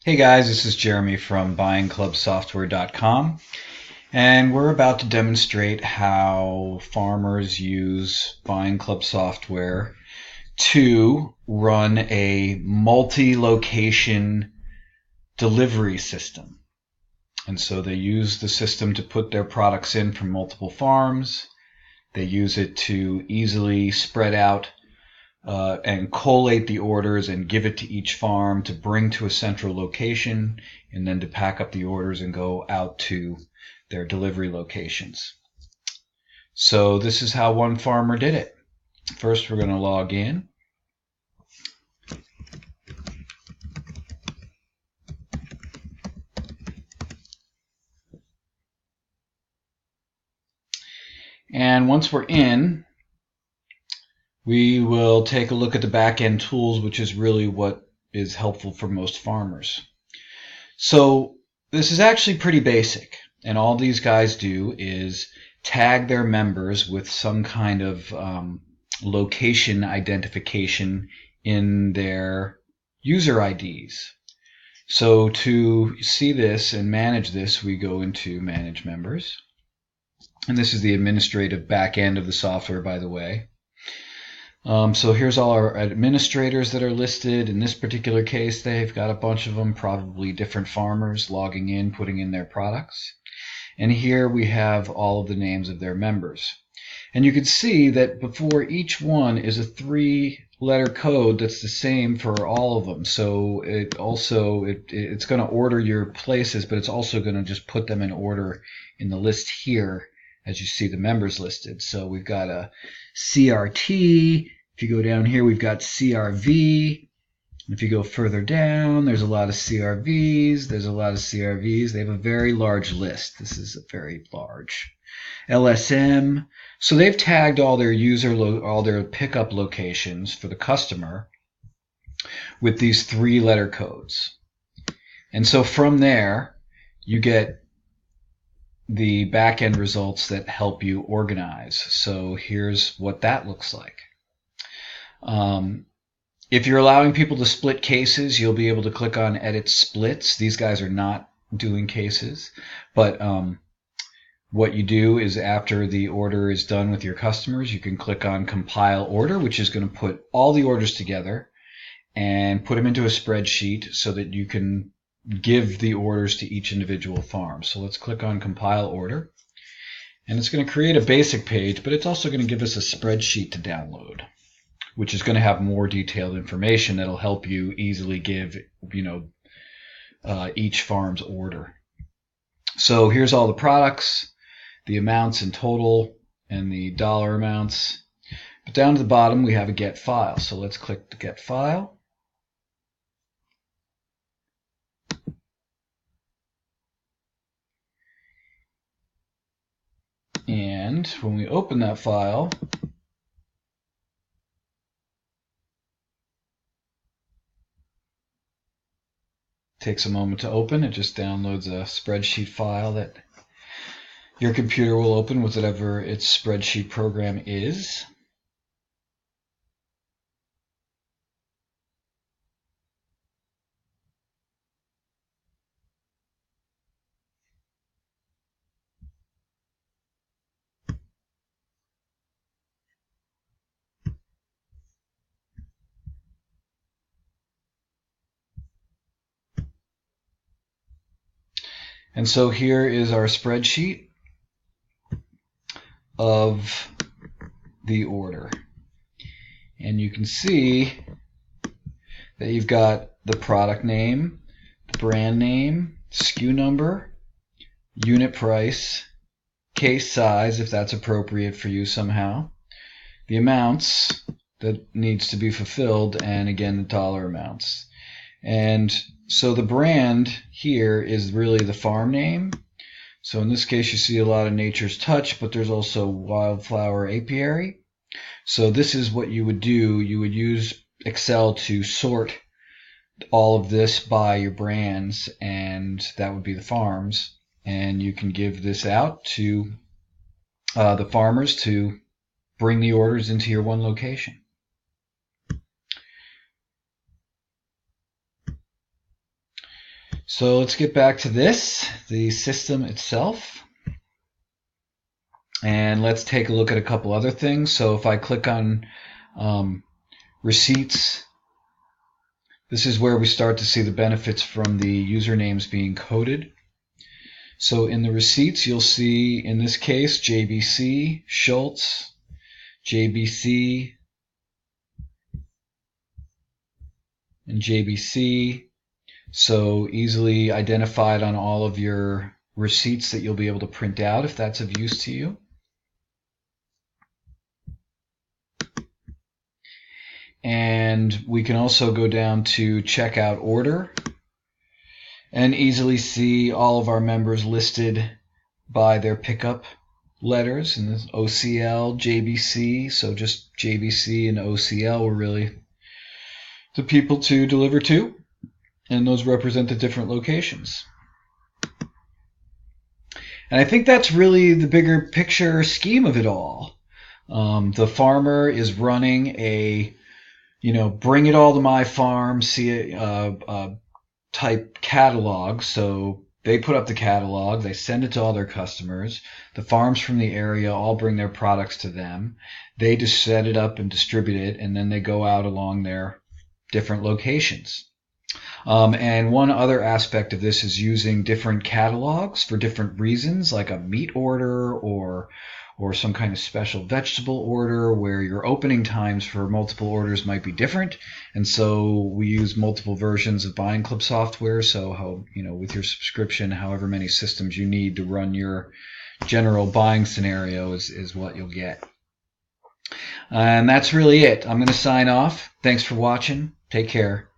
Hey guys, this is Jeremy from BuyingClubSoftware.com, and we're about to demonstrate how farmers use Buying Club software to run a multi-location delivery system. And so they use the system to put their products in from multiple farms. They use it to easily spread out and collate the orders and give it to each farm to bring to a central location, and then to pack up the orders and go out to their delivery locations. So this is how one farmer did it. First, we're going to log in. And once we're in, we will take a look at the back-end tools, which is really what is helpful for most farmers. So this is actually pretty basic, and all these guys do is tag their members with some kind of location identification in their user IDs. So to see this and manage this, we go into Manage Members. And this is the administrative back end of the software, by the way. So here's all our administrators that are listed. In this particular case, they've got a bunch of them, probably different farmers logging in, putting in their products. And here we have all of the names of their members. And you can see that before each one is a 3-letter code that's the same for all of them. So it's going to order your places, but it's also going to just put them in order in the list here as you see the members listed. So we've got a CRT. If you go down here, we've got CRV. If you go further down, there's a lot of CRVs. There's a lot of CRVs. They have a very large list. This is a very large. LSM. So they've tagged all their all their pickup locations for the customer with these 3-letter codes. And so from there, you get the back-end results that help you organize. So here's what that looks like. If you're allowing people to split cases, you'll be able to click on Edit Splits. These guys are not doing cases, but what you do is after the order is done with your customers, you can click on Compile Order, which is going to put all the orders together and put them into a spreadsheet so that you can give the orders to each individual farm. So let's click on Compile Order, and it's going to create a basic page, but it's also going to give us a spreadsheet to download, which is going to have more detailed information that'll help you easily give, each farm's order. So here's all the products, the amounts in total, and the dollar amounts. But down to the bottom, we have a Get File. So let's click the Get File. And when we open that file, takes a moment to open. It just downloads a spreadsheet file that your computer will open with whatever its spreadsheet program is. And so here is our spreadsheet of the order. And you can see that you've got the product name, the brand name, SKU number, unit price, case size if that's appropriate for you somehow, the amounts that needs to be fulfilled, and again the dollar amounts. And so the brand here is really the farm name. So in this case you see a lot of Nature's Touch, but there's also Wildflower Apiary. So this is what you would do. You would use Excel to sort all of this by your brands, and that would be the farms. And you can give this out to the farmers to bring the orders into your one location. So let's get back to this, the system itself. And let's take a look at a couple other things. So if I click on receipts, this is where we start to see the benefits from the usernames being coded. So in the receipts, you'll see, in this case, JBC, Schultz, JBC, and JBC. So easily identified on all of your receipts that you'll be able to print out if that's of use to you. And we can also go down to checkout order and easily see all of our members listed by their pickup letters, and this OCL, JBC. So just JBC and OCL were really the people to deliver to, and those represent the different locations. And I think that's really the bigger picture scheme of it all. The farmer is running a, bring it all to my farm, see it type catalog. So they put up the catalog, they send it to all their customers. The farms from the area all bring their products to them. They just set it up and distribute it, and then they go out along their different locations. And one other aspect of this is using different catalogs for different reasons, like a meat order or some kind of special vegetable order where your opening times for multiple orders might be different. And so we use multiple versions of Buying Club software. So with your subscription, however many systems you need to run your general buying scenario is what you'll get. And that's really it. I'm going to sign off. Thanks for watching. Take care.